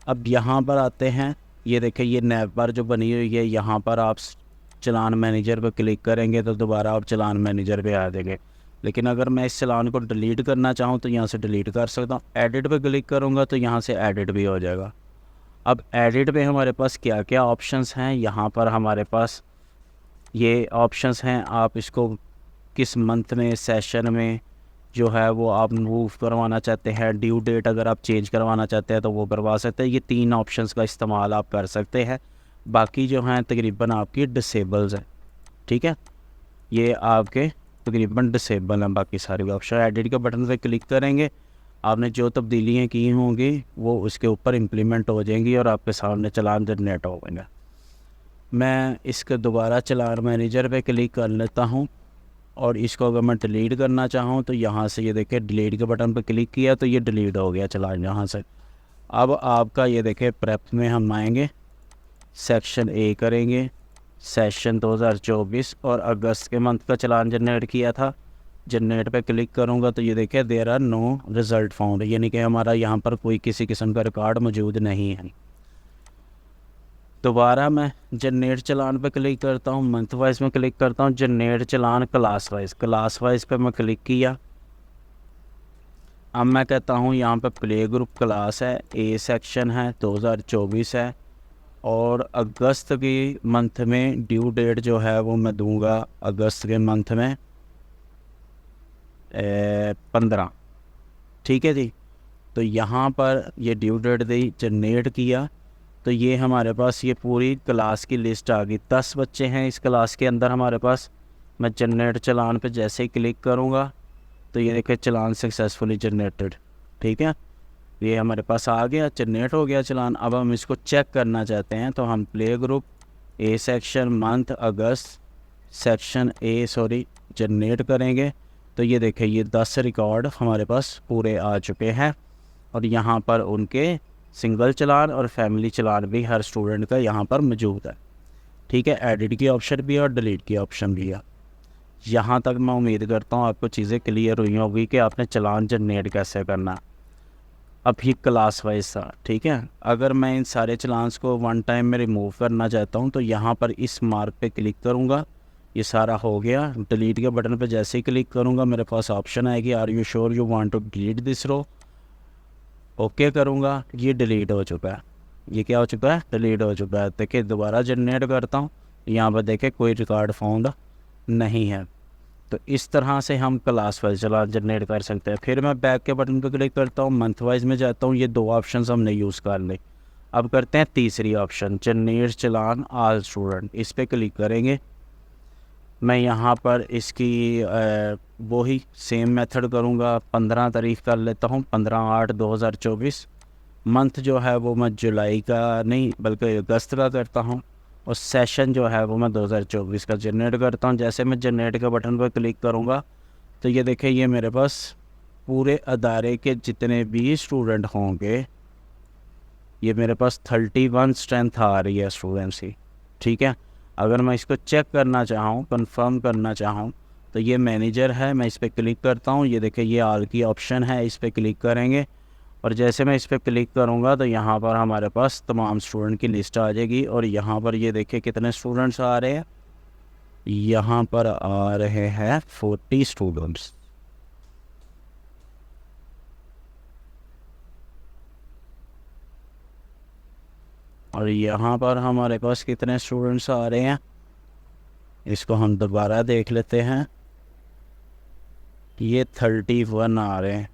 अब यहाँ पर आते हैं, ये देखिए ये नैब बार जो बनी हुई है, यहाँ पर आप चलान मैनेजर पर क्लिक करेंगे तो दोबारा आप चलान मैनेजर पे आ जाएंगे। लेकिन अगर मैं इस चलान को डिलीट करना चाहूँ तो यहाँ से डिलीट कर सकता हूँ। एडिट पे क्लिक करूँगा तो यहाँ से एडिट भी हो जाएगा। अब एडिट पे हमारे पास क्या क्या ऑप्शंस हैं, यहाँ पर हमारे पास ये ऑप्शंस हैं। आप इसको किस मंथ में, सेशन में जो है वो आप मूव करवाना चाहते हैं, ड्यू डेट अगर आप चेंज करवाना चाहते हैं तो वो करवा सकते हैं। ये 3 ऑप्शंस का इस्तेमाल आप कर सकते हैं। बाकी जो हैं तकरीबन आपकी डिसेबल्स हैं, ठीक है, ये आपके तकरीबन डिसेबल हैं बाकी सारे ऑप्शन। एडिट के बटन पे क्लिक करेंगे, आपने जो तब्दीलियाँ की होंगी वो उसके ऊपर इम्प्लीमेंट हो जाएंगी और आपके सामने चलान जनरेट होंगे। मैं इसके दोबारा चलान मैनेजर पे क्लिक कर लेता हूँ और इसको अगर मैं डिलीट करना चाहूँ तो यहाँ से ये देखिए डिलीट के बटन पर क्लिक किया तो ये डिलीट हो गया चलान यहाँ से। अब आपका ये देखिए प्रेप में हम आएंगे, सेक्शन ए करेंगे, सेशन 2024 और अगस्त के मंथ का चलान जनरेट किया था। जनरेट पे क्लिक करूँगा तो ये देखिए there are no result found, यानी कि हमारा यहाँ पर कोई किसी किस्म का रिकॉर्ड मौजूद नहीं है। दोबारा मैं जनरेट चलान पे क्लिक करता हूँ, मंथ वाइज में क्लिक करता हूँ, जनरेट चलान क्लास वाइज पे मैं क्लिक किया। अब मैं कहता हूँ यहाँ पे प्ले ग्रुप क्लास है, ए सेक्शन है, 2024 है और अगस्त की मंथ में ड्यू डेट जो है वो मैं दूंगा अगस्त के मंथ में 15, ठीक है जी। तो यहाँ पर ये ड्यू डेट दी, जनरेट किया तो ये हमारे पास ये पूरी क्लास की लिस्ट आ गई। 10 बच्चे हैं इस क्लास के अंदर हमारे पास। मैं जनरेट चलान पे जैसे ही क्लिक करूँगा तो ये देखिए चलान सक्सेसफुली जनरेटेड, ठीक है, ये हमारे पास आ गया, जनरेट हो गया चलान। अब हम इसको चेक करना चाहते हैं तो हम play group A section month August section A generate करेंगे तो ये देखिए ये 10 रिकॉर्ड हमारे पास पूरे आ चुके हैं और यहाँ पर उनके सिंगल चलान और फैमिली चलान भी हर स्टूडेंट का यहाँ पर मौजूद है, ठीक है। एडिट की ऑप्शन भी है और डिलीट की ऑप्शन भी है। यहाँ तक मैं उम्मीद करता हूँ आपको चीज़ें क्लियर हुई होगी कि आपने चलान जनरेट कैसे करना। अब ही क्लास वाइज था, ठीक है। अगर मैं इन सारे चलान्स को वन टाइम में रिमूव करना चाहता हूँ तो यहाँ पर इस मार्क पे क्लिक करूँगा, ये सारा हो गया। डिलीट के बटन पे जैसे ही क्लिक करूँगा मेरे पास ऑप्शन आएगी, are you sure you want to delete this row, okay करूँगा, ये डिलीट हो चुका है। ये क्या हो चुका है, डिलीट हो चुका है। देखिए दोबारा जनरेट करता हूँ, यहाँ पर देखें कोई रिकॉर्ड फाउंड नहीं है। तो इस तरह से हम क्लास वाइज चलान जनरेट कर सकते हैं। फिर मैं बैक के बटन पर क्लिक करता हूँ, मंथ वाइज में जाता हूँ, ये 2 ऑप्शन हमने यूज़ कर ले। अब करते हैं तीसरी ऑप्शन, जनरेट चलान ऑल स्टूडेंट, इस पर क्लिक करेंगे। मैं यहाँ पर इसकी वही सेम मेथड करूँगा, 15 तारीख कर लेता हूँ, 15/8/2024। मंथ जो है वो मैं जुलाई का नहीं बल्कि अगस्त का करता हूँ और सेशन जो है वो मैं 2024 का जनरेट करता हूँ। जैसे मैं जनरेट के बटन पर क्लिक करूँगा तो ये देखिए ये मेरे पास पूरे अदारे के जितने भी स्टूडेंट होंगे, ये मेरे पास 31 स्ट्रेंथ आ रही है स्टूडेंट्स की, ठीक है। अगर मैं इसको चेक करना चाहूँ, कंफर्म करना चाहूँ तो ये मैनेजर है, मैं इस पर क्लिक करता हूँ, ये देखिए ये ऑल की ऑप्शन है, इस पर क्लिक करेंगे और जैसे मैं इस पर क्लिक करूँगा तो यहाँ पर हमारे पास तमाम स्टूडेंट की लिस्ट आ जाएगी और यहाँ पर ये देखिए कितने स्टूडेंट्स आ रहे हैं, यहाँ पर आ रहे हैं 40 स्टूडेंट्स। और यहाँ पर हमारे पास कितने स्टूडेंट्स आ रहे हैं, इसको हम दोबारा देख लेते हैं, ये 31 आ रहे हैं।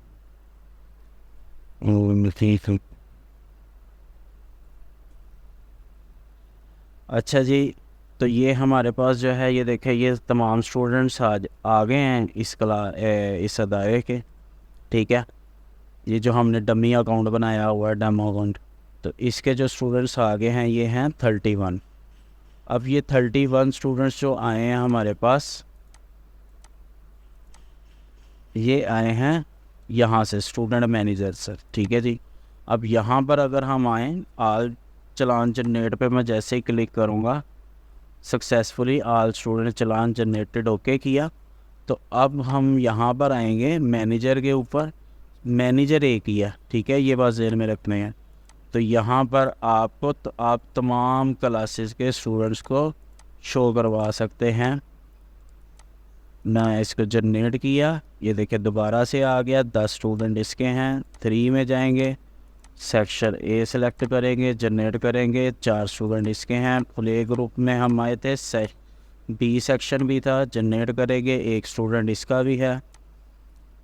अच्छा जी, तो ये हमारे पास जो है ये देखें ये तमाम स्टूडेंट्स आज आ गए हैं इस अदारे के, ठीक है। ये जो हमने डमी अकाउंट बनाया हुआ है, डेमो अकाउंट, तो इसके जो स्टूडेंट्स आ गए हैं ये हैं 31। अब ये 31 स्टूडेंट्स जो आए हैं हमारे पास, ये आए हैं यहाँ से स्टूडेंट मैनेजर से, ठीक है जी। अब यहाँ पर अगर हम आएँ आल चलान जनरेट पे मैं जैसे ही क्लिक करूँगा, सक्सेसफुली आल स्टूडेंट चलान जनरेटेड ओके किया, तो अब हम यहाँ पर आएंगे मैनेजर के ऊपर, मैनेजर एक ही है, ठीक है, ये बात ज़हन में रखने हैं। तो यहाँ पर आपको आप तमाम क्लासेस के स्टूडेंट्स को शो करवा सकते हैं। मैं इसको जनरेट किया, ये देखिए दोबारा से आ गया, 10 स्टूडेंट इसके हैं। 3 में जाएंगे, सेक्शन ए सेलेक्ट करेंगे, जनरेट करेंगे, 4 स्टूडेंट इसके हैं। प्ले ग्रुप में हम आए थे, बी सेक्शन भी था, जनरेट करेंगे, 1 स्टूडेंट इसका भी है।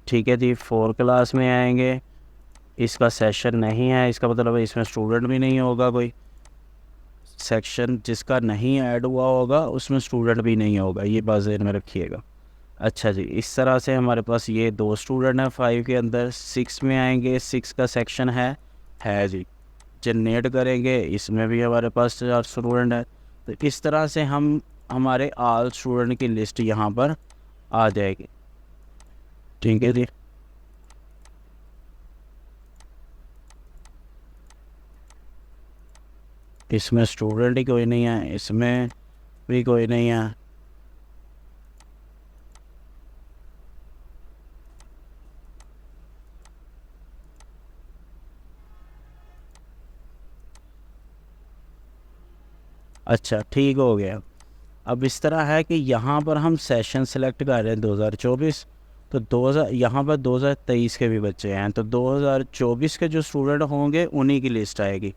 ठीक है जी, 4 क्लास में आएंगे, इसका सेशन नहीं है, इसका मतलब है इसमें स्टूडेंट भी नहीं होगा कोई। सेक्शन जिसका नहीं ऐड हुआ होगा उसमें स्टूडेंट भी नहीं होगा, ये बात ज़हन में रखिएगा। अच्छा जी, इस तरह से हमारे पास ये 2 स्टूडेंट हैं 5 के अंदर। 6 में आएंगे, 6 का सेक्शन है जी, जनरेट करेंगे, इसमें भी हमारे पास 4 स्टूडेंट है। तो इस तरह से हम हमारे ऑल स्टूडेंट की लिस्ट यहाँ पर आ जाएगी। ठीक है जी, इसमें स्टूडेंट ही कोई नहीं है, इसमें भी कोई नहीं है। अच्छा ठीक हो गया। अब इस तरह है कि यहाँ पर हम सेशन सेलेक्ट कर रहे हैं 2024, तो 2000 यहाँ पर 2023 के भी बच्चे हैं, तो 2024 के जो स्टूडेंट होंगे उन्हीं की लिस्ट आएगी।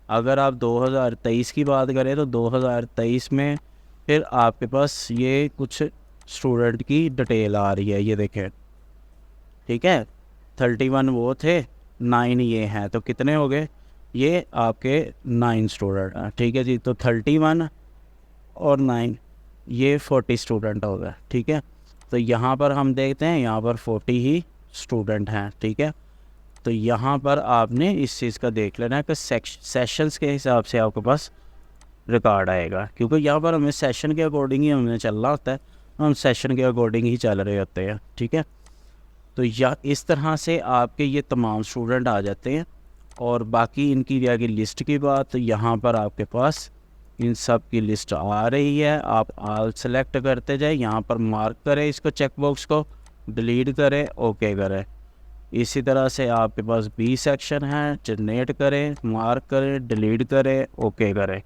अगर आप 2023 की बात करें तो 2023 में फिर आपके पास ये कुछ स्टूडेंट की डिटेल आ रही है, ये देखें। ठीक है, 31 वो थे, 9 ये हैं, तो कितने हो गए? ये आपके 9 स्टूडेंट हैं। ठीक है जी, तो 31 और 9 ये 40 स्टूडेंट हो गए। ठीक है, तो यहाँ पर हम देखते हैं, यहाँ पर 40 ही स्टूडेंट हैं। ठीक है, तो यहाँ पर आपने इस चीज़ का देख लेना है कि सेशंस के हिसाब से आपके पास रिकॉर्ड आएगा, क्योंकि यहाँ पर हमें सेशन के अकॉर्डिंग ही हमें चलना होता है, हम सेशन के अकॉर्डिंग ही चल रहे होते हैं। ठीक है, तो या इस तरह से आपके ये तमाम स्टूडेंट आ जाते हैं। और बाकी इनकी आगे लिस्ट की बात, तो यहाँ पर आपके पास इन सब की लिस्ट आ रही है। आप ऑल सेलेक्ट करते जाए, यहाँ पर मार्क करें इसको, चेक बॉक्स को डिलीट करें, ओके करें। इसी तरह से आपके पास बी सेक्शन है, जनरेट करें, मार्क करें, डिलीट करें, ओके करें।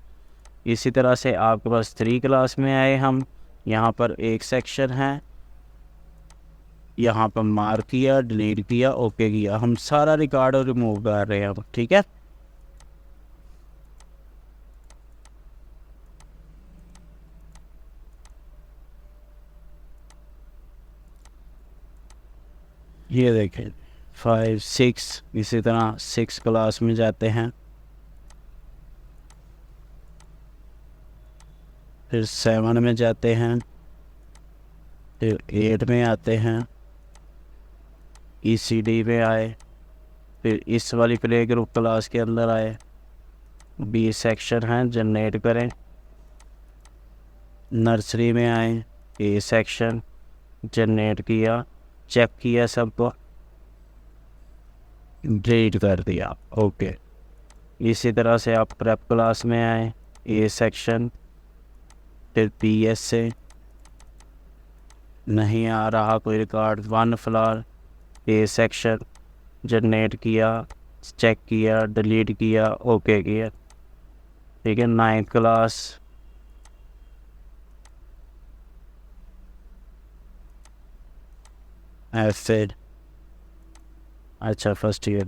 इसी तरह से आपके पास 3 क्लास में आए हम, यहाँ पर एक सेक्शन है, यहाँ पर मार्क किया, डिलीट किया, ओके किया, हम सारा रिकॉर्ड रिमूव कर रहे हैं अब। ठीक है, ये देखें 5 6, इसी तरह 6 क्लास में जाते हैं, फिर 7 में जाते हैं, फिर 8 में आते हैं, ECD में आए, फिर इस वाली प्ले ग्रुप क्लास के अंदर आए, बी सेक्शन है, जनरेट करें, नर्सरी में आए, ए सेक्शन जनरेट किया, चेक किया, सबको डिलीट कर दिया, ओके। इसी तरह से आप प्रेप क्लास में आए, ए सेक्शन, फिर PS से नहीं आ रहा कोई record, 1 flower, A section generate किया, चेक किया, डिलीट किया, ओके किया। ठीक है, 9th क्लास, फिर अच्छा फर्स्ट ईयर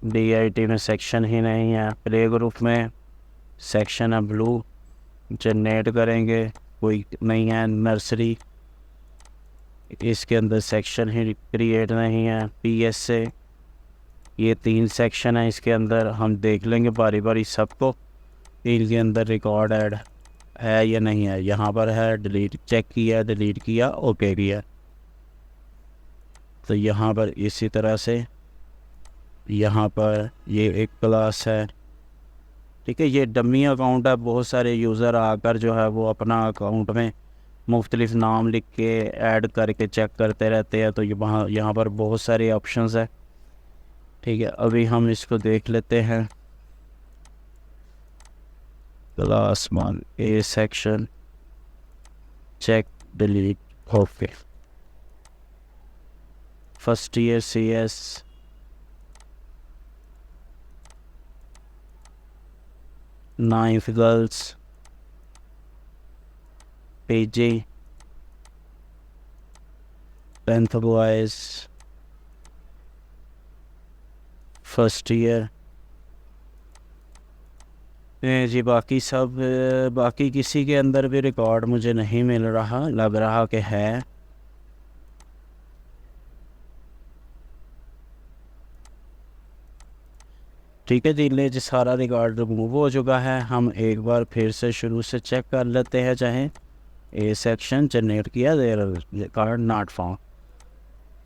DIT में सेक्शन ही नहीं है। प्ले ग्रुप में सेक्शन है ब्लू, जनरेट करेंगे, कोई नहीं है। नर्सरी, इसके अंदर सेक्शन ही क्रिएट नहीं है। PS से ये 3 सेक्शन है, इसके अंदर हम देख लेंगे बारी बारी सबको, इनके अंदर रिकॉर्ड ऐड है या नहीं है। यहाँ पर है, डिलीट, चेक किया, डिलीट किया, ओके किया। तो यहाँ पर इसी तरह से यहाँ पर ये एक क्लास है। ठीक है, ये डमी अकाउंट है, बहुत सारे यूज़र आकर जो है वो अपना अकाउंट में मुख्तलिफ नाम लिख के ऐड करके चेक करते रहते हैं, तो ये यहाँ पर बहुत सारे ऑप्शंस है। ठीक है, अभी हम इसको देख लेते हैं। Class 1 A section, check, delete, okay. First year CS, 9th girls, PG, 10th boys, first year. जी बाकी सब बाकी किसी के अंदर भी रिकॉर्ड मुझे नहीं मिल रहा, लग रहा कि है। ठीक है जी, ले जी सारा रिकॉर्ड रिमूव हो चुका है। हम एक बार फिर से शुरू से चेक कर लेते हैं, चाहे ए सेक्शन जनरेट किया, देयर रिकॉर्ड नॉट फाउंड।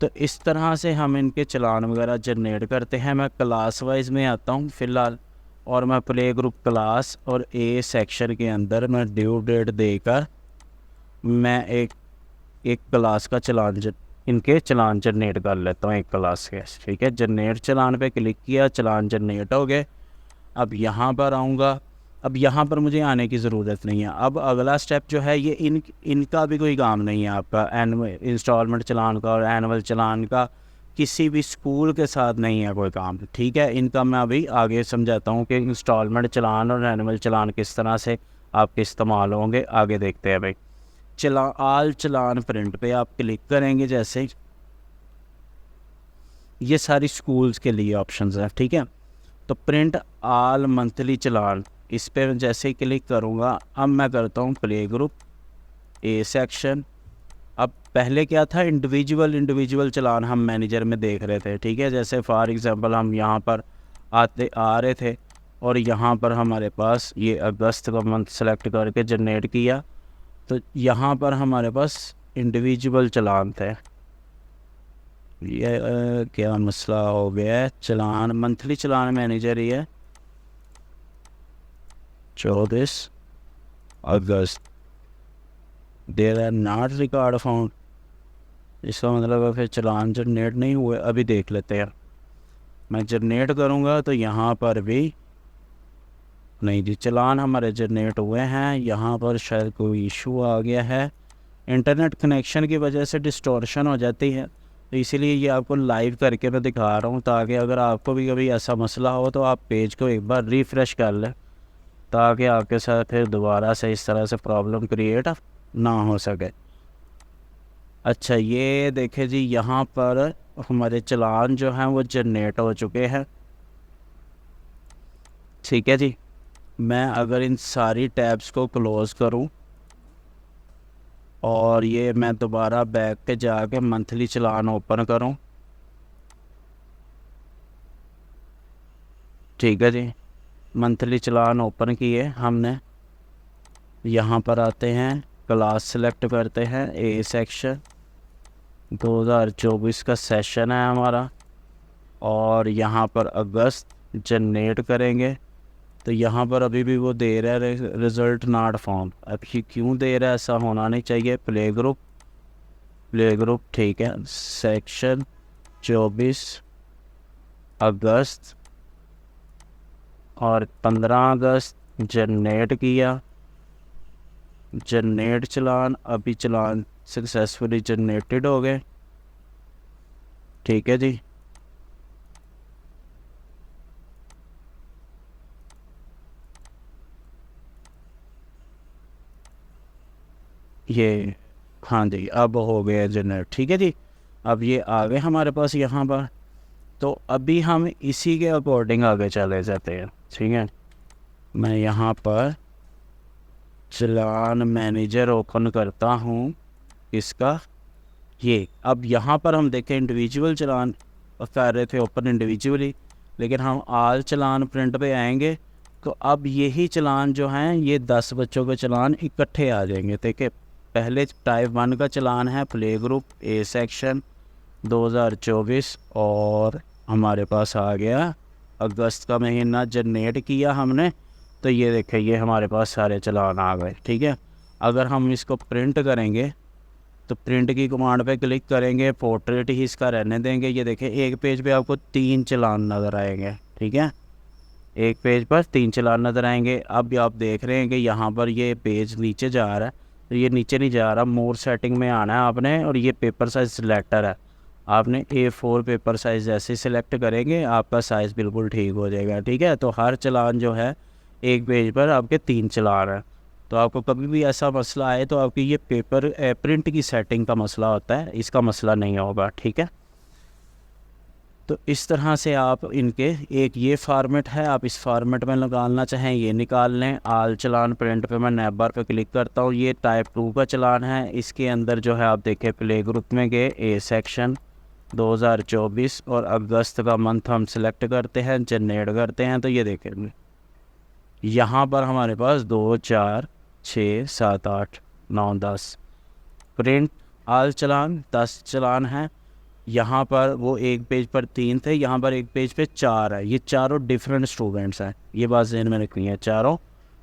तो इस तरह से हम इनके चलान वगैरह जनरेट करते हैं। मैं क्लास वाइज में आता हूँ फ़िलहाल, और मैं प्ले ग्रुप क्लास और ए सेक्शन के अंदर मैं ड्यू डेट देकर मैं एक क्लास का इनके चलान जनरेट कर लेता हूँ एक क्लास के। ठीक है, जनरेट चलान पे क्लिक किया, चलान जनरेट हो गए। अब यहाँ पर आऊँगा। अब यहाँ पर मुझे आने की ज़रूरत नहीं है। अब अगला स्टेप जो है ये इनका भी कोई काम नहीं है आपका, एनुअल इंस्टॉलमेंट चलान का और एनुअल चलान का किसी भी स्कूल के साथ नहीं है कोई काम। ठीक है, इनका मैं अभी आगे समझाता हूँ कि इंस्टॉलमेंट चलान और एनुअल चलान किस तरह से आपके इस्तेमाल होंगे, आगे देखते हैं भाई। आल चलान प्रिंट पे आप क्लिक करेंगे, जैसे ये सारी स्कूल्स के लिए ऑप्शंस हैं। ठीक है, तो प्रिंट आल मंथली चलान, इस पर जैसे ही क्लिक करूँगा, अब मैं करता हूँ प्ले ग्रुप ए सेक्शन। अब पहले क्या था, इंडिविजुअल चलान हम मैनेजर में देख रहे थे। ठीक है, जैसे फॉर एग्जांपल हम यहाँ पर आ रहे थे और यहाँ पर हमारे पास ये अगस्त का मंथ सेलेक्ट करके जनरेट किया, तो यहाँ पर हमारे पास इंडिविजुअल चलान थे। ये क्या मसला हो गया है, चलान मंथली चलान मैनेजर ही है 24 अगस्त, there are not record found. इसका मतलब है फिर चलान जनरेट नहीं हुए। अभी देख लेते हैं, मैं जनरेट करूँगा तो यहाँ पर भी नहीं जी, चलान हमारे जनरेट हुए हैं। यहाँ पर शायद कोई इशू आ गया है, इंटरनेट कनेक्शन की वजह से डिस्टॉर्शन हो जाती है, तो इसीलिए ये आपको लाइव करके मैं दिखा रहा हूँ, ताकि अगर आपको भी कभी ऐसा मसला हो तो आप पेज को एक बार रिफ़्रेश कर लें, ताकि आपके साथ फिर दोबारा से इस तरह से प्रॉब्लम क्रिएट ना हो सके। अच्छा, ये देखें जी, यहाँ पर हमारे चलान जो हैं वो जनरेट हो चुके हैं। ठीक है जी, मैं अगर इन सारी टैब्स को क्लोज़ करूँ और ये मैं दोबारा बैक पे जाके मंथली चलान ओपन करूं, ठीक है जी, मंथली चलान ओपन किए हमने। यहाँ पर आते हैं, क्लास सेलेक्ट करते हैं, ए सेक्शन 2024 का सेशन है हमारा, और यहाँ पर अगस्त जनरेट करेंगे। तो यहाँ पर अभी भी वो दे रहा है रिज़ल्ट नॉट फाउंड। अब ये क्यों दे रहा है, ऐसा होना नहीं चाहिए। प्ले ग्रुप ठीक है, सेक्शन 24 अगस्त और 15 अगस्त जनरेट किया, जनरेट चलान, अभी चलान सक्सेसफुली जनरेटेड हो गए। ठीक है जी, ये हाँ जी, अब हो गया जनरेट। ठीक है जी, अब ये आ गए हमारे पास यहाँ पर। तो अभी हम इसी के अकॉर्डिंग आगे चले जाते हैं। ठीक है, मैं यहाँ पर चलान मैनेजर ओपन करता हूँ, इसका ये। अब यहाँ पर हम देखें इंडिविजुअल चलान कर रहे थे ओपन इंडिविजुअली, लेकिन हम आल चलान प्रिंट पे आएंगे तो अब यही चलान जो हैं ये 10 बच्चों के चलान इकट्ठे आ जाएंगे। देखिए, पहले टाइप 1 का चलान है प्ले ग्रुप ए सेक्शन 2024, और हमारे पास आ गया अगस्त का महीना जनरेट किया हमने, तो ये देखें ये हमारे पास सारे चलान आ गए। ठीक है, अगर हम इसको प्रिंट करेंगे तो प्रिंट की कमांड पे क्लिक करेंगे, पोर्ट्रेट ही इसका रहने देंगे। ये देखें एक पेज पे आपको 3 चलान नज़र आएंगे। ठीक है, एक पेज पर 3 चलान नज़र आएंगे। अब भी आप देख रहे हैं कि यहाँ पर ये पेज नीचे जा रहा है, तो ये नीचे नहीं जा रहा, मोर सेटिंग में आना है आपने, और ये पेपर साइज सिलेक्टर है, आपने A4 पेपर साइज़ जैसे सिलेक्ट करेंगे आपका साइज़ बिल्कुल ठीक हो जाएगा। ठीक है, तो हर चलान जो है एक पेज पर आपके 3 चालान हैं। तो आपको कभी भी ऐसा मसला आए तो आपकी ये पेपर प्रिंट की सेटिंग का मसला होता है, इसका मसला नहीं होगा, ठीक है। तो इस तरह से आप इनके एक ये फार्मेट है, आप इस फार्मेट में निकालना चाहें ये निकाल लें। आल चलान प्रिंट पे मैं नैब बार पे क्लिक करता हूँ, ये टाइप 2 का चलान है। इसके अंदर जो है आप देखें प्ले ग्रुप में गए, ए सेक्शन 2024 और अगस्त का मंथ हम सिलेक्ट करते हैं, जनरेट करते हैं। तो ये देखेंगे यहाँ पर हमारे पास 2, 4, 6, 7, 8, 9, 10 प्रिंट आल चलान 10 चलान हैं। यहाँ पर वो एक पेज पर 3 थे, यहाँ पर एक पेज पे 4 है। ये चारों डिफरेंट स्टूडेंट्स हैं, ये बात ज़हन में रखनी है, चारों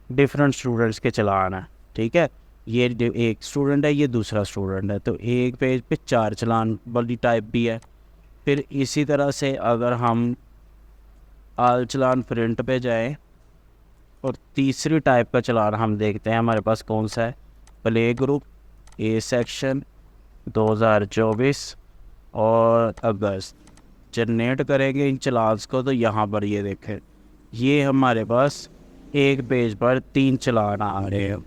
डिफरेंट स्टूडेंट्स के चलान हैं, ठीक है। ये एक स्टूडेंट है, ये दूसरा स्टूडेंट है, तो एक पेज पे 4 चलान वाली टाइप भी है। फिर इसी तरह से अगर हम आल चलान प्रिंट पे जाएं और तीसरी टाइप का चलान हम देखते हैं हमारे पास कौन सा है, प्ले ग्रुप ए सेक्शन 2024 और अगस्त। जनरेट करेंगे इन चलान्स को तो यहाँ पर ये देखें, ये हमारे पास एक पेज पर 3 चलान आ रहे हैं,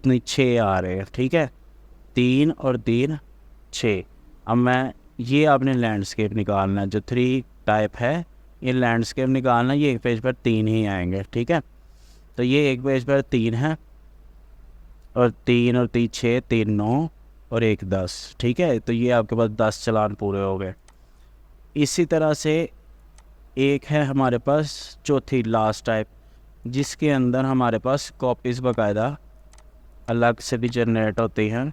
नहीं 6 आ रहे हैं, ठीक है, 3 और 3 6। अब मैं ये आपने लैंडस्केप निकालना है, जो 3 टाइप है ये लैंडस्केप निकालना, ये एक पेज पर 3 ही आएंगे, ठीक है। तो ये एक पेज पर 3 है और 3 और 3 6, 3 9 और 1 10, ठीक है। तो ये आपके पास 10 चलान पूरे हो गए। इसी तरह से एक है हमारे पास चौथी लास्ट टाइप, जिसके अंदर हमारे पास कॉपीज़ बाकायदा अलग से भी जनरेट होती हैं।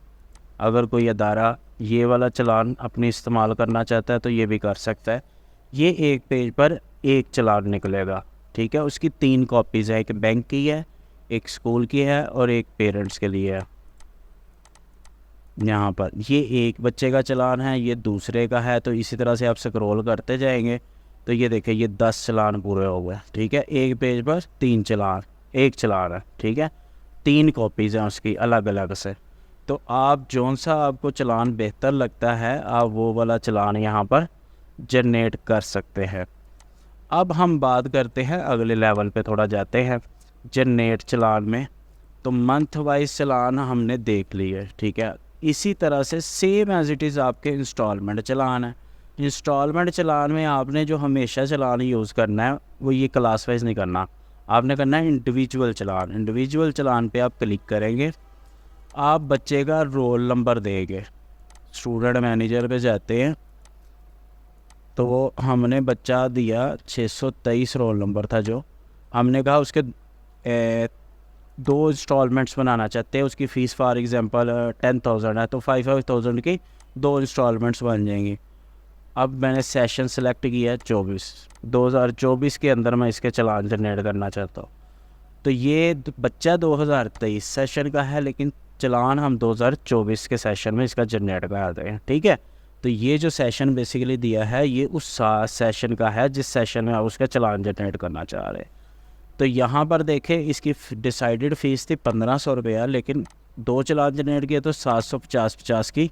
अगर कोई अदारा ये वाला चलान अपनी इस्तेमाल करना चाहता है तो ये भी कर सकता है। ये एक पेज पर एक चलान निकलेगा, ठीक है। उसकी 3 कॉपीज़ है, एक बैंक की है, एक स्कूल की है और एक पेरेंट्स के लिए है। यहाँ पर ये एक बच्चे का चलान है, ये दूसरे का है। तो इसी तरह से आप स्क्रॉल करते जाएंगे तो ये देखें ये 10 चलान पूरे हो गए, ठीक है। एक पेज पर 3 चलान, एक चलान है, ठीक है, 3 कॉपीज़ हैं उसकी अलग अलग से। तो आप जौन सा आपको चलान बेहतर लगता है आप वो वाला चलान यहाँ पर जनरेट कर सकते हैं। अब हम बात करते हैं अगले लेवल पे थोड़ा जाते हैं जनरेट चलान में। तो मंथ वाइज चलान हमने देख लिए, ठीक है। इसी तरह से सेम एज़ इट इज़ आपके इंस्टॉलमेंट चलान है। इंस्टॉलमेंट चलान में आपने जो हमेशा चलान यूज़ करना है वो ये क्लास वाइज नहीं करना, आपने करना है इंडिविजुअल चलान। इंडिविजुअल चलान पे आप क्लिक करेंगे, आप बच्चे का रोल नंबर देंगे, स्टूडेंट मैनेजर पे जाते हैं तो हमने बच्चा दिया 623 रोल नंबर था, जो हमने कहा उसके 2 इंस्टॉलमेंट्स बनाना चाहते हैं। उसकी फ़ीस फॉर एग्ज़ाम्पल 10,000 है तो 5,000 की 2 इंस्टॉलमेंट्स बन जाएंगी। अब मैंने सेशन सेलेक्ट किया है 2024 के अंदर मैं इसके चलान जनरेट करना चाहता हूँ। तो ये बच्चा 2023 सेशन का है लेकिन चलान हम 2024 के सेशन में इसका जनरेट कराते हैं, ठीक है। तो ये जो सेशन बेसिकली दिया है ये उस सेशन का है जिस सेशन में आप उसका चलान जनरेट करना चाह रहे हैं। तो यहाँ पर देखें इसकी डिसाइडेड फ़ीस थी 1500 रुपया, लेकिन 2 चलान जनरेट किए तो 750 की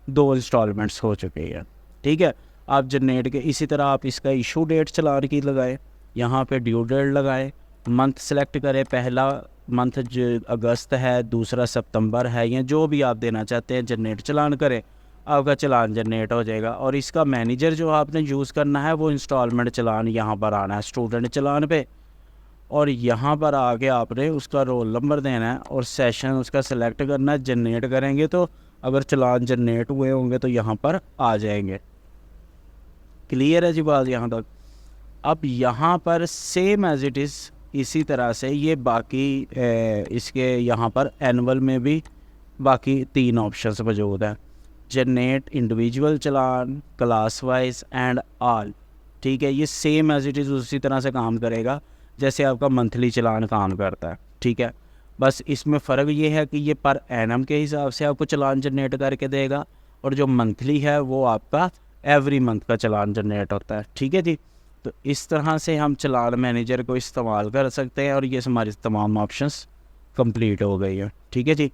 2 इंस्टॉलमेंट्स हो चुकी है, ठीक है। आप जनरेट के इसी तरह आप इसका इशू डेट चलान की लगाए, यहाँ पे ड्यू डेट लगाए, मंथ सेलेक्ट करें, पहला मंथ जो अगस्त है, दूसरा सितंबर है, या जो भी आप देना चाहते हैं जनरेट चलान करें, आपका चलान जनरेट हो जाएगा। और इसका मैनेजर जो आपने यूज़ करना है वो इंस्टॉलमेंट चलान यहाँ पर आना है स्टूडेंट चलान पे, और यहाँ पर आके आपने उसका रोल नंबर देना है और सेशन उसका सेलेक्ट करना है। जनरेट करेंगे तो अगर चलान जनरेट हुए होंगे तो यहाँ पर आ जाएंगे। क्लियर है जी बात यहाँ तक। अब यहाँ पर सेम एज इट इज़ इसी तरह से ये बाकी इसके यहाँ पर एनुअल में भी बाकी 3 ऑप्शंस मौजूद हैं, generate individual challan, class wise and all, ठीक है। ये सेम एज इट इज़ उसी तरह से काम करेगा जैसे आपका मंथली चलान काम करता है, ठीक है। बस इसमें फ़र्क ये है कि ये पर एनम के हिसाब से आपको चलान जनरेट करके देगा और जो मंथली है वो आपका एवरी मंथ का चलान जनरेट होता है, ठीक है जी। तो इस तरह से हम चलान मैनेजर को इस्तेमाल कर सकते हैं और ये हमारी तमाम ऑप्शंस कंप्लीट हो गई हैं, ठीक है जी।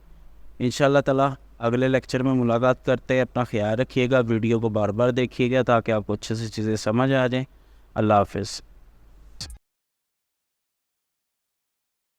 इंशाल्लाह ताला अगले लेक्चर में मुलाकात करते हैं। अपना ख्याल रखिएगा, वीडियो को बार बार देखिएगा ताकि आपको अच्छे से चीज़ें समझ आ जाएँ। अल्लाह हाफ़िज़।